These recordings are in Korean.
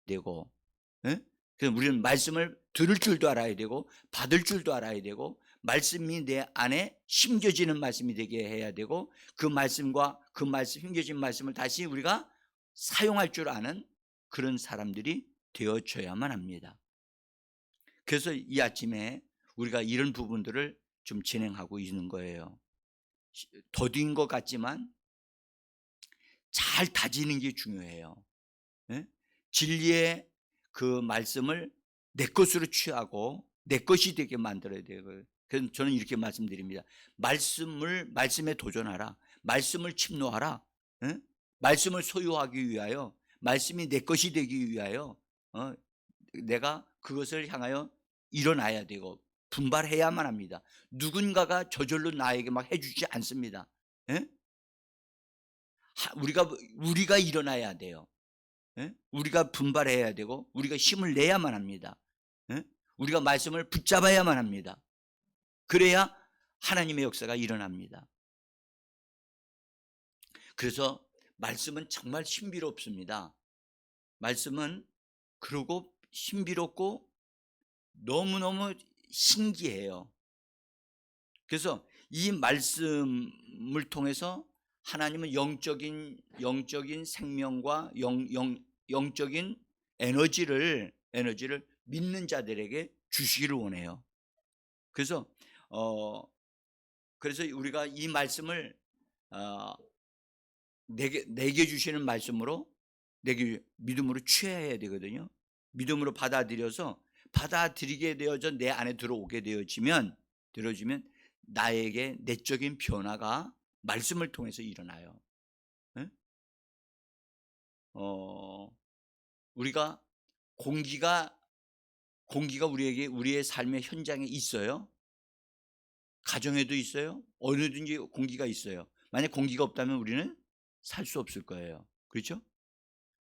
되고, 예? 그래서 우리는 말씀을 들을 줄도 알아야 되고 받을 줄도 알아야 되고 말씀이 내 안에 심겨지는 말씀이 되게 해야 되고 그 말씀과 그 말씀 심겨진 말씀을 다시 우리가 사용할 줄 아는 그런 사람들이 되어져야만 합니다. 그래서 이 아침에 우리가 이런 부분들을 좀 진행하고 있는 거예요. 더딘 것 같지만 잘 다지는 게 중요해요. 예? 진리의 그 말씀을 내 것으로 취하고 내 것이 되게 만들어야 돼요. 그래서 저는 이렇게 말씀드립니다. 말씀에 도전하라. 말씀을 침노하라. 예? 말씀을 소유하기 위하여, 말씀이 내 것이 되기 위하여 내가 그것을 향하여 일어나야 되고 분발해야만 합니다. 누군가가 저절로 나에게 막 해주지 않습니다. 예? 우리가 일어나야 돼요. 예? 우리가 분발해야 되고 우리가 힘을 내야만 합니다. 예? 우리가 말씀을 붙잡아야만 합니다. 그래야 하나님의 역사가 일어납니다. 그래서 말씀은 정말 신비롭습니다. 말씀은 그러고 신비롭고 너무너무 신기해요. 그래서 이 말씀을 통해서 하나님은 영적인 생명과 영적인 에너지를 믿는 자들에게 주시기를 원해요. 그래서 그래서 우리가 이 말씀을 내게 주시는 말씀으로 내게 믿음으로 취해야 되거든요. 믿음으로 받아들이게 되어져 내 안에 들어오게 되어지면 나에게 내적인 변화가 말씀을 통해서 일어나요. 예? 우리가 공기가 우리의 삶의 현장에 있어요. 가정에도 있어요. 어느든지 공기가 있어요. 만약 공기가 없다면 우리는 살 수 없을 거예요. 그렇죠?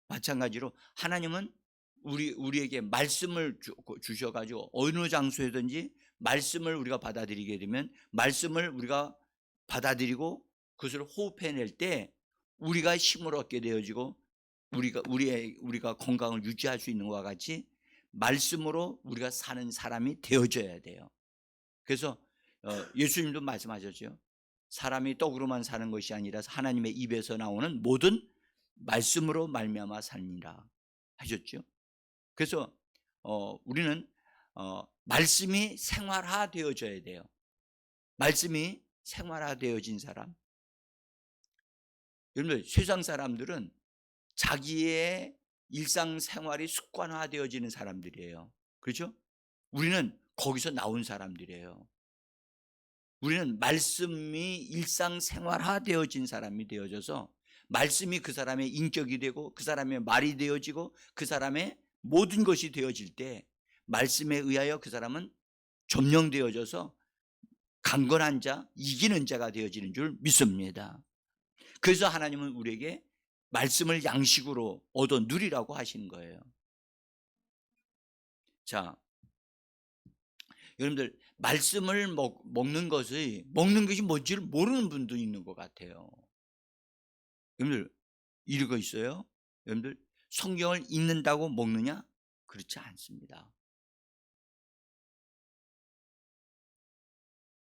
마찬가지로 하나님은 우리에게 말씀을 주셔가지고 어느 장소에든지 말씀을 우리가 받아들이게 되면 말씀을 우리가 받아들이고 그것을 호흡해낼 때 우리가 힘을 얻게 되어지고 우리가 건강을 유지할 수 있는 것과 같이 말씀으로 우리가 사는 사람이 되어져야 돼요. 그래서 예수님도 말씀하셨죠. 사람이 떡으로만 사는 것이 아니라 하나님의 입에서 나오는 모든 말씀으로 말미암아 살리라 하셨죠. 그래서 우리는 말씀이 생활화되어져야 돼요. 말씀이 생활화되어진 사람. 여러분, 세상 사람들은 자기의 일상생활이 습관화되어지는 사람들이에요. 그렇죠? 우리는 거기서 나온 사람들이에요. 우리는 말씀이 일상생활화되어진 사람이 되어져서 말씀이 그 사람의 인격이 되고 그 사람의 말이 되어지고 그 사람의 모든 것이 되어질 때 말씀에 의하여 그 사람은 점령되어져서 강건한 자, 이기는 자가 되어지는 줄 믿습니다. 그래서 하나님은 우리에게 말씀을 양식으로 얻어 누리라고 하시는 거예요. 자, 여러분들 말씀을 먹는 것이 뭔지를 모르는 분도 있는 것 같아요. 여러분들 이러고 있어요? 여러분들 성경을 읽는다고 먹느냐? 그렇지 않습니다.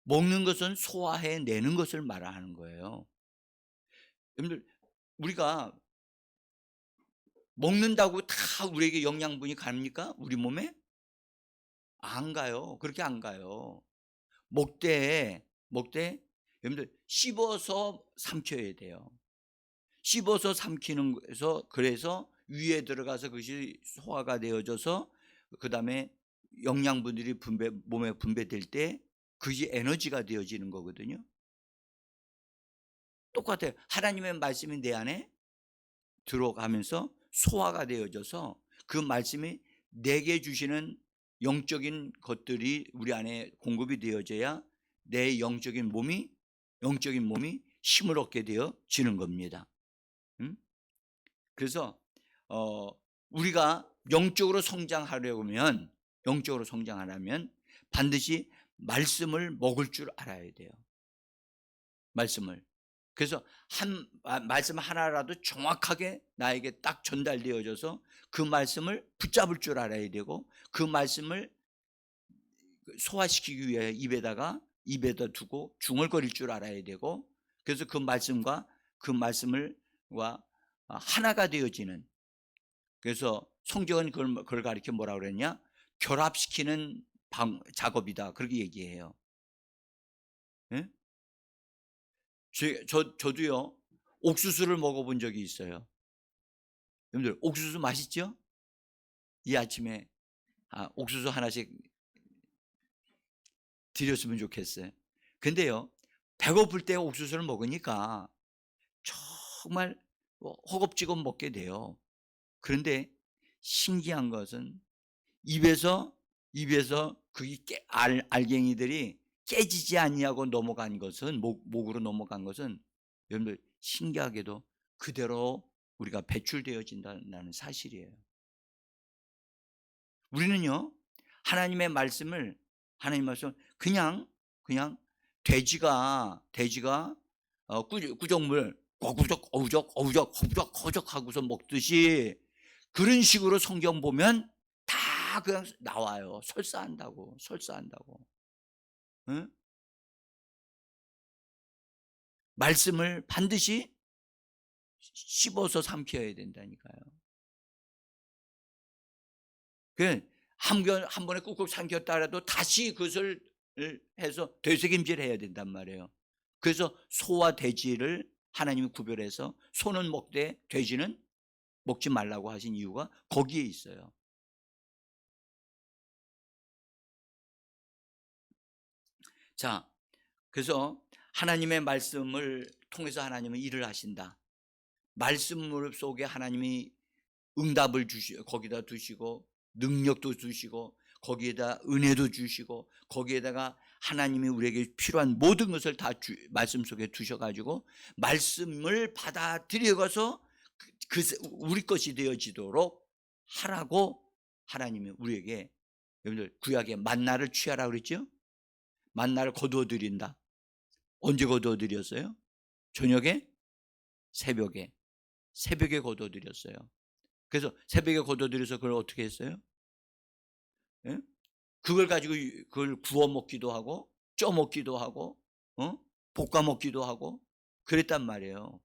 먹는 것은 소화해내는 것을 말하는 거예요. 여러분들 우리가 먹는다고 다 우리에게 영양분이 갑니까? 우리 몸에? 안 가요. 그렇게 안 가요. 먹되 여러분들 씹어서 삼켜야 돼요. 씹어서 삼키는 거에서 그래서 위에 들어가서 그것이 소화가 되어져서 그다음에 영양분들이 몸에 분배될 때 그것이 에너지가 되어지는 거거든요. 똑같아요. 하나님의 말씀이 내 안에 들어가면서 소화가 되어져서 그 말씀이 내게 주시는 영적인 것들이 우리 안에 공급이 되어져야 내 영적인 몸이 힘을 얻게 되어지는 겁니다. 그래서 우리가 영적으로 성장하려면 반드시 말씀을 먹을 줄 알아야 돼요. 말씀을. 그래서 말씀 하나라도 정확하게 나에게 딱 전달되어져서 그 말씀을 붙잡을 줄 알아야 되고, 그 말씀을 소화시키기 위해 입에다 두고 중얼거릴 줄 알아야 되고, 그래서 그 말씀과 그 말씀을 하나가 되어지는, 그래서 성경은 그걸 가리켜 뭐라 그랬냐, 결합시키는 작업이다, 그렇게 얘기해요. 예? 저도요 옥수수를 먹어본 적이 있어요. 여러분들 옥수수 맛있죠? 이 아침에 옥수수 하나씩 드렸으면 좋겠어요. 근데요, 배고플 때 옥수수를 먹으니까 정말 허겁지겁 먹게 돼요. 그런데 신기한 것은 입에서 그게 알갱이들이 깨지지 않냐고 넘어간 것은, 목으로 넘어간 것은, 여러분들 신기하게도 그대로 우리가 배출되어진다는 사실이에요. 우리는요 하나님 말씀을 그냥 돼지가 꾸적물 어우적 하고서 먹듯이, 그런 식으로 성경 보면 다 그냥 나와요. 설사한다고. 응? 말씀을 반드시 씹어서 삼켜야 된다니까요. 한 번에 꾹꾹 삼켰다 해도 다시 그것을 해서 되새김질 해야 된단 말이에요. 그래서 소와 돼지를 하나님이 구별해서 소는 먹되 돼지는 먹지 말라고 하신 이유가 거기에 있어요. 자, 그래서 하나님의 말씀을 통해서 하나님은 일을 하신다. 말씀 속에 하나님이 응답을 거기다 두시고, 능력도 주시고, 거기에다 은혜도 주시고, 거기에다가 하나님이 우리에게 필요한 모든 것을 다 말씀 속에 두셔가지고 말씀을 받아들여서 우리 것이 되어지도록 하라고 하나님이 우리에게, 여러분들 구약에 만나를 취하라 그랬죠? 만나를 거두어 드린다. 언제 거두어 드렸어요? 저녁에? 새벽에 거두어 드렸어요. 그래서 새벽에 거두어 드려서 그걸 어떻게 했어요? 예? 그걸 가지고 그걸 구워 먹기도 하고 쪄 먹기도 하고 볶아 먹기도 하고 그랬단 말이에요.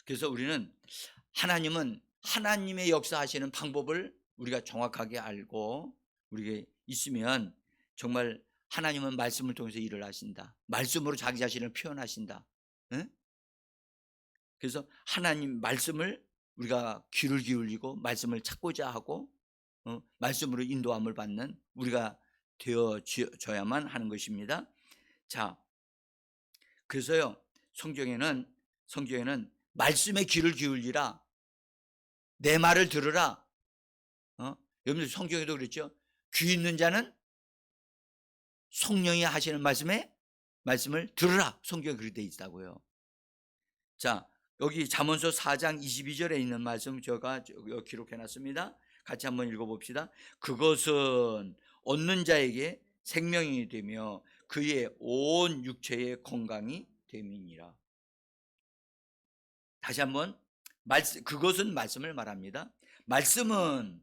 그래서 우리는 하나님은 하나님의 역사하시는 방법을 우리가 정확하게 알고 우리가 있으면, 정말 하나님은 말씀을 통해서 일을 하신다. 말씀으로 자기 자신을 표현하신다. 응? 그래서 하나님 말씀을 우리가 귀를 기울이고 말씀을 찾고자 하고 말씀으로 인도함을 받는 우리가 되어져야만 하는 것입니다. 자, 그래서요 성경에는 말씀에 귀를 기울이라, 내 말을 들으라. 여러분들 성경에도 그랬죠. 귀 있는 자는 성령이 하시는 말씀을 들으라. 성경에 그렇게 돼 있다고요. 자, 여기 잠언서 4장 22절에 있는 말씀 제가 기록해 놨습니다. 같이 한번 읽어봅시다. 그것은 얻는 자에게 생명이 되며 그의 온 육체의 건강이 됨이니라. 다시 한번, 그것은 말씀을 말합니다. 말씀은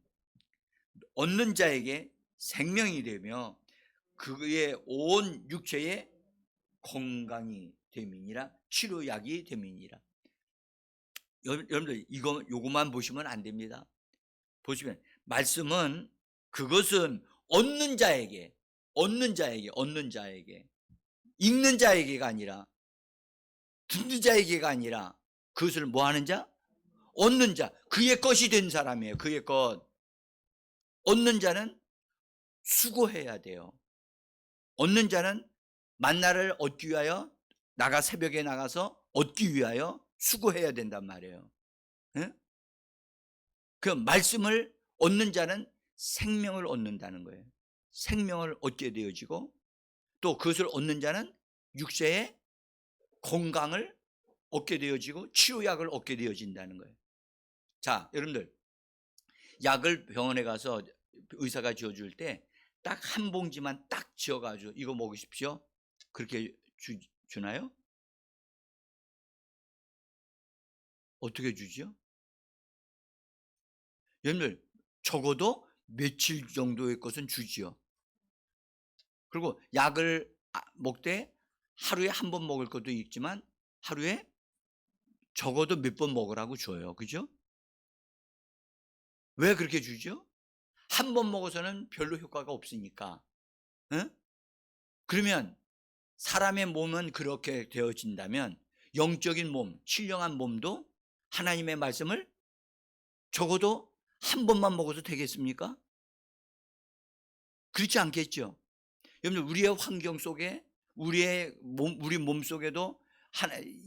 얻는 자에게 생명이 되며 그의 온 육체의 건강이 됨이니라. 치료약이 됨이니라. 여러분들 요것만 보시면 안 됩니다. 보시면 말씀은, 그것은 얻는 자에게 읽는 자에게가 아니라, 듣는 자에게가 아니라, 그것을 뭐 하는 자? 얻는 자, 그의 것이 된 사람이에요. 그의 것. 얻는 자는 수고해야 돼요. 얻는 자는 만나를 얻기 위하여 새벽에 나가서 얻기 위하여 수고해야 된단 말이에요. 네? 그 말씀을 얻는 자는 생명을 얻는다는 거예요. 생명을 얻게 되어지고, 또 그것을 얻는 자는 육체의 건강을 얻게 되어지고 치료약을 얻게 되어진다는 거예요. 자, 여러분들 약을 병원에 가서 의사가 지어줄 때 딱 한 봉지만 딱 지어가지고 이거 먹으십시오. 그렇게 주나요? 어떻게 주죠? 여러분들 적어도 며칠 정도의 것은 주지요. 그리고 약을 먹되 하루에 한 번 먹을 것도 있지만 하루에 적어도 몇 번 먹으라고 줘요. 그죠? 왜 그렇게 주죠? 한 번 먹어서는 별로 효과가 없으니까. 응? 그러면 사람의 몸은 그렇게 되어진다면 영적인 몸, 신령한 몸도 하나님의 말씀을 적어도 한 번만 먹어도 되겠습니까? 그렇지 않겠죠. 여러분 우리의 환경 속에 우리 몸 속에도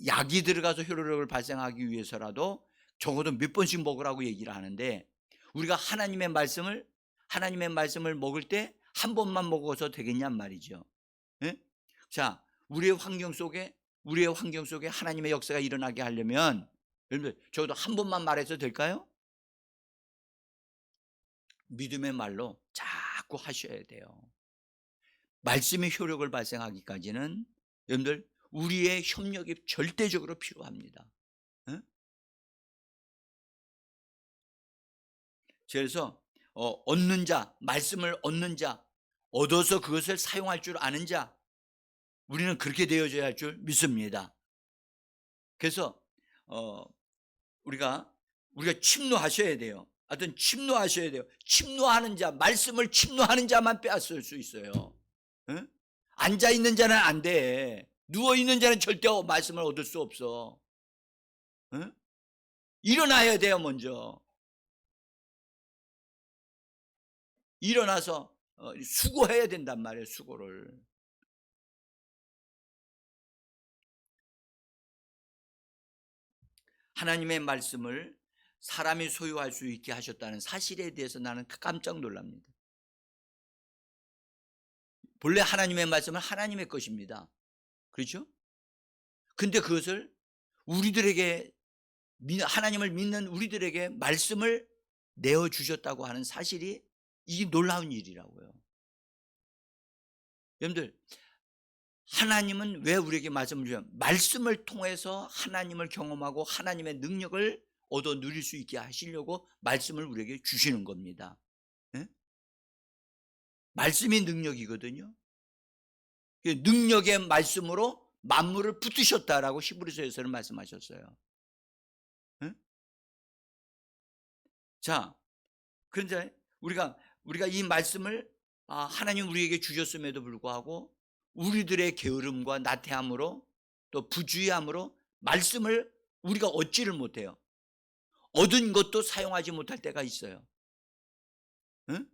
약이 들어가서 효력을 발생하기 위해서라도 적어도 몇 번씩 먹으라고 얘기를 하는데 우리가 하나님의 말씀을 먹을 때 한 번만 먹어서 되겠냔 말이죠. 예? 자, 우리의 환경 속에 하나님의 역사가 일어나게 하려면 여러분들 적어도 한 번만 말해서 될까요? 믿음의 말로 자꾸 하셔야 돼요. 말씀의 효력을 발생하기까지는 여러분들 우리의 협력이 절대적으로 필요합니다. 예? 그래서 얻는 자, 말씀을 얻는 자, 얻어서 그것을 사용할 줄 아는 자, 우리는 그렇게 되어져야 할 줄 믿습니다. 그래서 우리가 침노하셔야 돼요. 하여튼 침노하셔야 돼요. 침노하는 자, 말씀을 침노하는 자만 빼앗을 수 있어요. 응? 앉아 있는 자는 안 돼. 누워 있는 자는 절대 말씀을 얻을 수 없어. 응? 일어나야 돼요, 먼저. 일어나서 수고해야 된단 말이에요, 수고를. 하나님의 말씀을 사람이 소유할 수 있게 하셨다는 사실에 대해서 나는 깜짝 놀랍니다. 본래 하나님의 말씀은 하나님의 것입니다. 그렇죠? 근데 그것을 우리들에게 하나님을 믿는 우리들에게 말씀을 내어 주셨다고 하는 사실이 이 놀라운 일이라고요. 여러분들 하나님은 왜 우리에게 말씀을 주셔요? 말씀을 통해서 하나님을 경험하고 하나님의 능력을 얻어 누릴 수 있게 하시려고 말씀을 우리에게 주시는 겁니다. 예? 말씀이 능력이거든요. 능력의 말씀으로 만물을 붙드셨다라고 히브리서에서는 말씀하셨어요. 예? 자, 그런데 우리가 이 말씀을 하나님 우리에게 주셨음에도 불구하고 우리들의 게으름과 나태함으로 또 부주의함으로 말씀을 우리가 얻지를 못해요. 얻은 것도 사용하지 못할 때가 있어요. 응?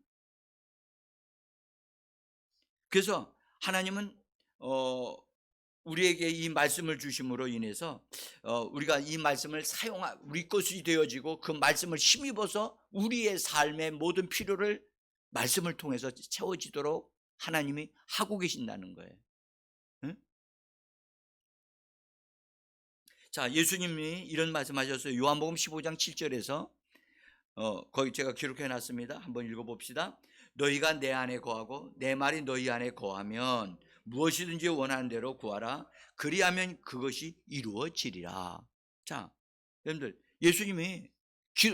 그래서 하나님은 우리에게 이 말씀을 주심으로 인해서 우리가 이 말씀을 우리 것이 되어지고 그 말씀을 힘입어서 우리의 삶의 모든 필요를 말씀을 통해서 채워지도록 하나님이 하고 계신다는 거예요. 응? 자, 예수님이 이런 말씀하셨어요. 요한복음 15장 7절에서 거기 제가 기록해 놨습니다. 한번 읽어봅시다. 너희가 내 안에 거하고 내 말이 너희 안에 거하면 무엇이든지 원하는 대로 구하라. 그리하면 그것이 이루어지리라. 자, 여러분들 예수님이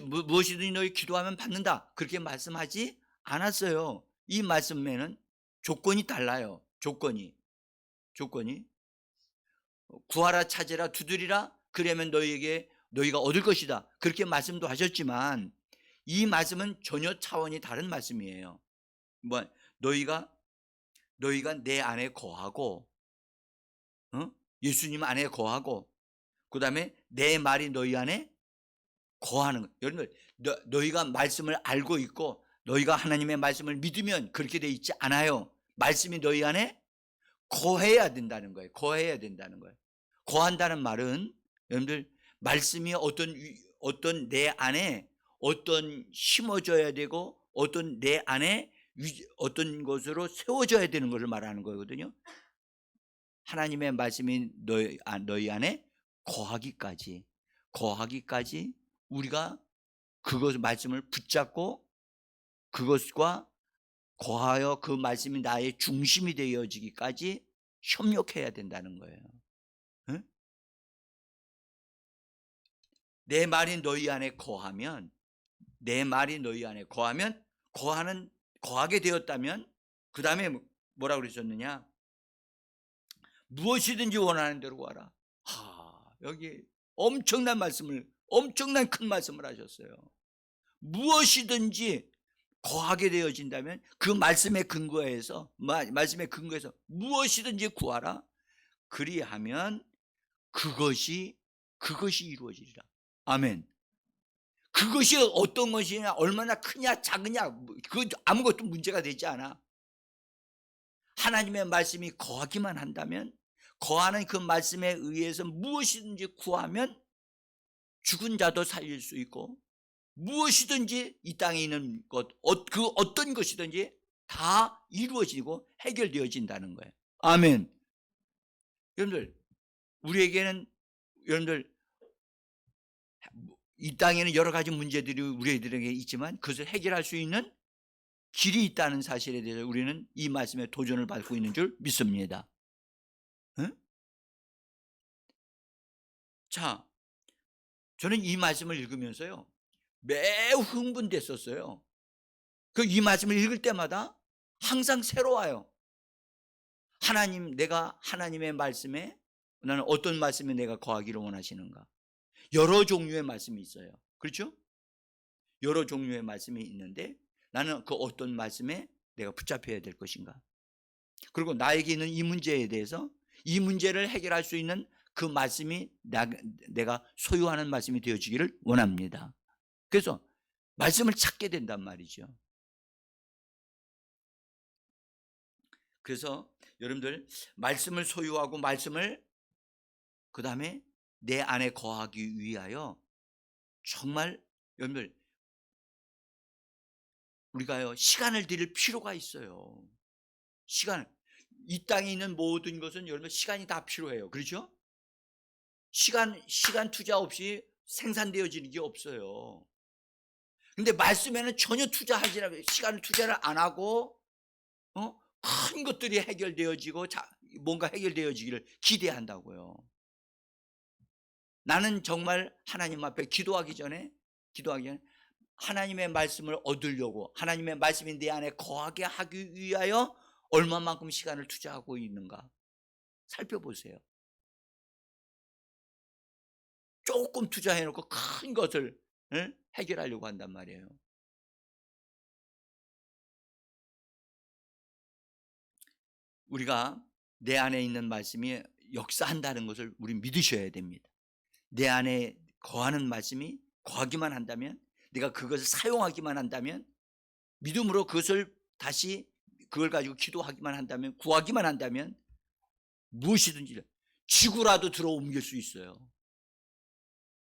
무엇이든지 너희 기도하면 받는다 그렇게 말씀하지 않았어요. 이 말씀에는 조건이 달라요. 조건이 구하라, 찾으라, 두드리라. 그러면 너희가 얻을 것이다. 그렇게 말씀도 하셨지만 이 말씀은 전혀 차원이 다른 말씀이에요. 뭐 너희가 내 안에 거하고 예수님 안에 거하고 그다음에 내 말이 너희 안에 거하는 거. 여러분들 너희가 말씀을 알고 있고 너희가 하나님의 말씀을 믿으면 그렇게 돼 있지 않아요. 말씀이 너희 안에 거해야 된다는 거예요. 거해야 된다는 거예요. 거한다는 말은 여러분들 말씀이 어떤 내 안에 어떤 심어져야 되고 어떤 내 안에 어떤 것으로 세워져야 되는 것을 말하는 거거든요. 하나님의 말씀이 너희 안에 거하기까지 우리가 그것 말씀을 붙잡고 그것과 거하여 그 말씀이 나의 중심이 되어지기까지 협력해야 된다는 거예요. 응? 내 말이 너희 안에 거하면, 내 말이 너희 안에 거하면, 거하게 되었다면, 그 다음에 뭐라고 그러셨느냐? 무엇이든지 원하는 대로 구하라. 여기 엄청난 큰 말씀을 하셨어요. 무엇이든지 거하게 되어진다면 그 말씀의 근거에서 무엇이든지 구하라. 그리하면 그것이 이루어지리라. 아멘. 그것이 어떤 것이냐, 얼마나 크냐 작으냐, 그 아무것도 문제가 되지 않아. 하나님의 말씀이 거하기만 한다면, 거하는 그 말씀에 의해서 무엇이든지 구하면 죽은 자도 살릴 수 있고, 무엇이든지 이 땅에 있는 것, 그 어떤 것이든지 다 이루어지고 해결되어진다는 거예요. 아멘. 여러분들, 우리에게는, 여러분들, 이 땅에는 여러 가지 문제들이 우리들에게 있지만 그것을 해결할 수 있는 길이 있다는 사실에 대해서 우리는 이 말씀에 도전을 받고 있는 줄 믿습니다. 응? 자, 저는 이 말씀을 읽으면서요, 매우 흥분됐었어요. 이 말씀을 읽을 때마다 항상 새로워요. 내가 하나님의 말씀에, 나는 어떤 말씀에 내가 거하기를 원하시는가? 여러 종류의 말씀이 있어요. 그렇죠? 여러 종류의 말씀이 있는데 나는 그 어떤 말씀에 내가 붙잡혀야 될 것인가? 그리고 나에게 있는 이 문제에 대해서 이 문제를 해결할 수 있는 그 말씀이 내가 소유하는 말씀이 되어지기를 원합니다. 그래서 말씀을 찾게 된단 말이죠. 그래서 여러분들, 말씀을 소유하고 말씀을 그 다음에 내 안에 거하기 위하여 정말 여러분들, 우리가요 시간을 들일 필요가 있어요. 이 땅에 있는 모든 것은 여러분 시간이 다 필요해요. 그렇죠? 시간 투자 없이 생산되어지는 게 없어요. 근데 말씀에는 전혀 시간을 투자를 안 하고 큰 것들이 해결되어지고 뭔가 해결되어지기를 기대한다고요. 나는 정말 하나님 앞에 기도하기 전에 하나님의 말씀을 얻으려고, 하나님의 말씀이 내 안에 거하게 하기 위하여 얼마만큼 시간을 투자하고 있는가 살펴보세요. 조금 투자해놓고 큰 것을 해결하려고 한단 말이에요. 우리가 내 안에 있는 말씀이 역사한다는 것을 우리 믿으셔야 됩니다. 내 안에 거하는 말씀이 거하기만 한다면, 내가 그것을 사용하기만 한다면, 믿음으로 그걸 가지고 기도하기만 한다면, 구하기만 한다면 무엇이든지 지구라도 들어 옮길 수 있어요.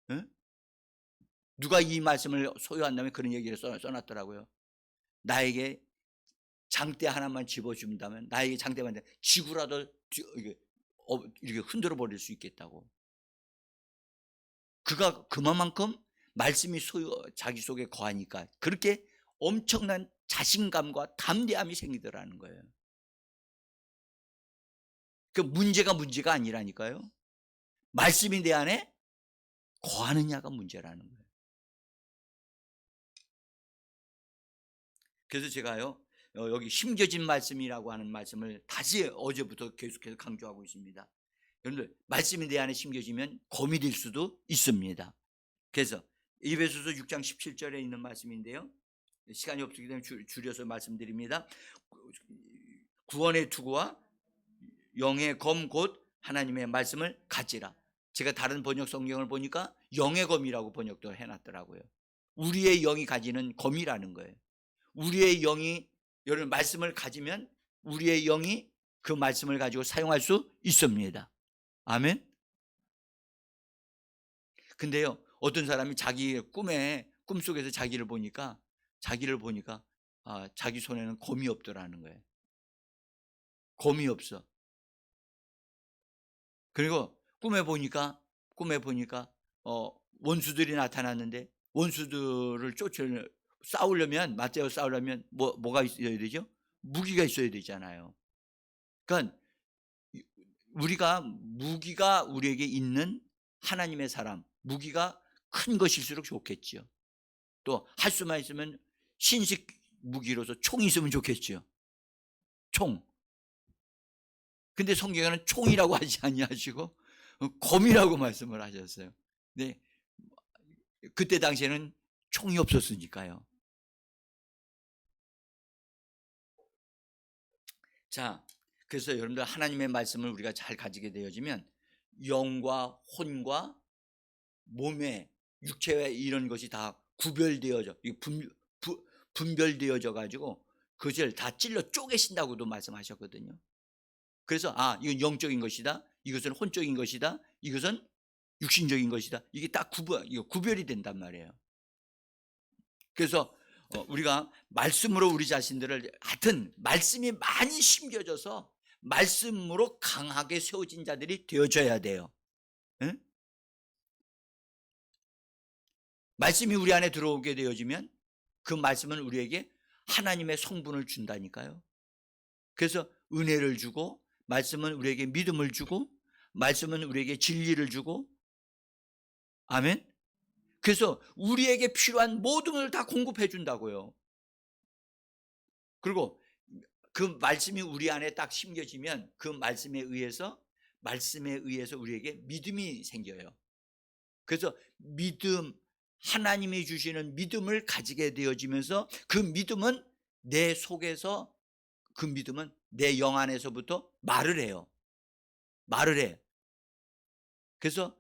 응? 누가 이 말씀을 소유한다면 그런 얘기를 써놨더라고요. 나에게 장대 하나만 집어준다면, 나에게 장대만 지구라도 이렇게 흔들어 버릴 수 있겠다고. 그가 그만큼 말씀이 자기 속에 거하니까 그렇게 엄청난 자신감과 담대함이 생기더라는 거예요. 그 문제가 아니라니까요. 말씀이 내 안에 거하느냐가 문제라는 거예요. 그래서 제가요, 여기 심겨진 말씀이라고 하는 말씀을 다시 어제부터 계속해서 강조하고 있습니다. 여러분들, 말씀이 내 안에 심겨지면 검이 될 수도 있습니다. 그래서 에베소서 6장 17절에 있는 말씀인데요, 시간이 없기 때문에 줄여서 말씀드립니다. 구원의 투구와 영의 검 곧 하나님의 말씀을 가지라. 제가 다른 번역 성경을 보니까 영의 검이라고 번역도 해놨더라고요. 우리의 영이 가지는 검이라는 거예요. 우리의 영이 여러분 말씀을 가지면 우리의 영이 그 말씀을 가지고 사용할 수 있습니다. 아멘. 근데요, 어떤 사람이 자기 꿈속에서 자기를 보니까 자기 손에는 검이 없더라는 거예요. 검이 없어. 그리고 꿈에 보니까 원수들이 나타났는데, 원수들을 맞대어 싸우려면 뭐가 있어야 되죠? 무기가 있어야 되잖아요. 그러니까 우리가 무기가 우리에게 있는 하나님의 사람, 무기가 큰 것일수록 좋겠죠. 또 할 수만 있으면 신식 무기로서 총이 있으면 좋겠죠. 총. 근데 성경에는 총이라고 하지 아니하시고 검이라고 말씀을 하셨어요. 네. 그때 당시에는 총이 없었으니까요. 자, 그래서 여러분들 하나님의 말씀을 우리가 잘 가지게 되어지면 영과 혼과 몸의 육체와 이런 것이 다 구별되어져 분별되어져 가지고 그것을 다 찔러 쪼개신다고도 말씀하셨거든요. 그래서 이건 영적인 것이다, 이것은 혼적인 것이다, 이것은 육신적인 것이다, 이게 딱 구별이 된단 말이에요. 그래서 우리가 말씀으로 우리 자신들을 하여튼 말씀이 많이 심겨져서 말씀으로 강하게 세워진 자들이 되어져야 돼요. 응? 말씀이 우리 안에 들어오게 되어지면 그 말씀은 우리에게 하나님의 성분을 준다니까요. 그래서 은혜를 주고, 말씀은 우리에게 믿음을 주고, 말씀은 우리에게 진리를 주고, 아멘. 그래서 우리에게 필요한 모든 걸 다 공급해 준다고요. 그리고 그 말씀이 우리 안에 딱 심겨지면 그 말씀에 의해서 우리에게 믿음이 생겨요. 그래서 믿음, 하나님이 주시는 믿음을 가지게 되어지면서 그 믿음은 내 속에서, 그 믿음은 내 영 안에서부터 말을 해요. 말을 해. 그래서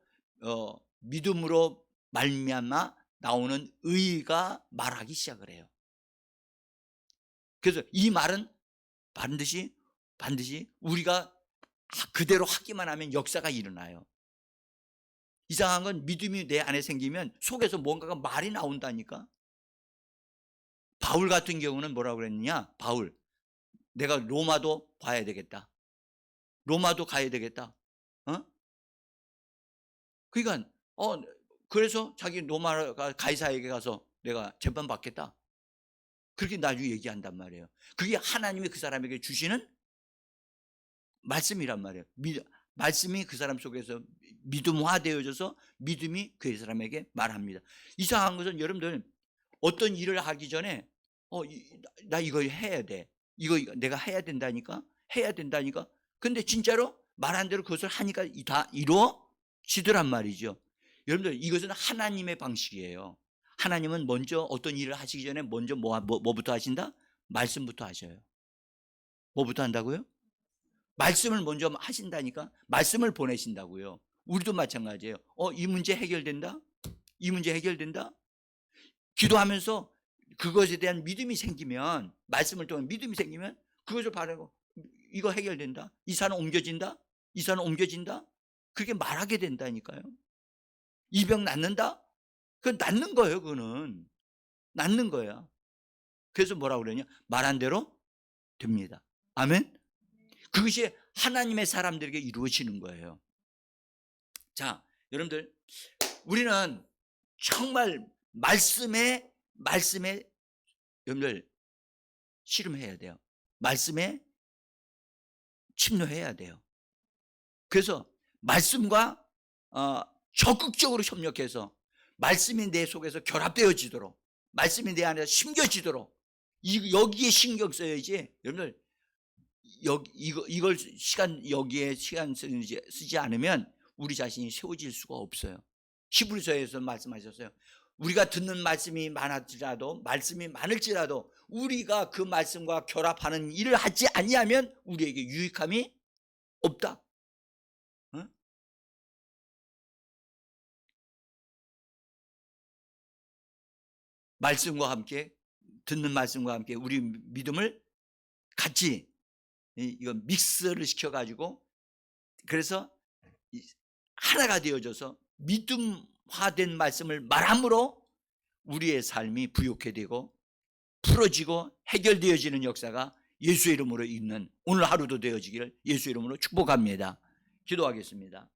믿음으로 말미암아 나오는 의가 말하기 시작을 해요. 그래서 이 말은 반드시 우리가 그대로 하기만 하면 역사가 일어나요. 이상한 건 믿음이 내 안에 생기면 속에서 뭔가가 말이 나온다니까. 바울 같은 경우는 뭐라고 그랬느냐? 바울, 내가 로마도 봐야 되겠다, 로마도 가야 되겠다. 그러니까 그래서 자기 로마 가이사에게 가서 내가 재판 받겠다, 그렇게 나중에 얘기한단 말이에요. 그게 하나님이 그 사람에게 주시는 말씀이란 말이에요. 말씀이 그 사람 속에서 믿음화되어져서 믿음이 그 사람에게 말합니다. 이상한 것은 여러분들 어떤 일을 하기 전에 나 이거 해야 돼, 이거 내가 해야 된다니까. 근데 진짜로 말한 대로 그것을 하니까 다 이루어지더란 말이죠. 여러분들 이것은 하나님의 방식이에요. 하나님은 먼저 어떤 일을 하시기 전에 먼저 뭐부터 하신다? 말씀부터 하셔요. 뭐부터 한다고요? 말씀을 먼저 하신다니까. 말씀을 보내신다고요. 우리도 마찬가지예요. 이 문제 해결된다? 이 문제 해결된다? 기도하면서 그것에 대한 믿음이 생기면, 말씀을 통해 믿음이 생기면 그것을 바라고 이거 해결된다, 이 산은 옮겨진다, 이 산은 옮겨진다, 그렇게 말하게 된다니까요. 이 병 낫는다? 그건 낫는 거예요. 그거는 낫는 거야. 그래서 뭐라고 그러냐? 말한 대로 됩니다. 아멘. 그것이 하나님의 사람들에게 이루어지는 거예요. 자, 여러분들 우리는 정말 말씀에 여러분들 씨름해야 돼요. 말씀에 침노해야 돼요. 그래서 말씀과 적극적으로 협력해서 말씀이 내 속에서 결합되어지도록, 말씀이 내 안에서 심겨지도록, 여기에 신경 써야지. 여러분들 이걸 여기에 시간 쓰지 않으면 우리 자신이 세워질 수가 없어요. 히브리서에서 말씀하셨어요. 우리가 듣는 말씀이 많을지라도 우리가 그 말씀과 결합하는 일을 하지 아니하면 우리에게 유익함이 없다. 말씀과 함께, 듣는 말씀과 함께 우리 믿음을 같이 이거 믹스를 시켜가지고, 그래서 하나가 되어져서 믿음화된 말씀을 말함으로 우리의 삶이 부욕해 되고 풀어지고 해결되어지는 역사가 예수의 이름으로 있는 오늘 하루도 되어지기를 예수의 이름으로 축복합니다. 기도하겠습니다.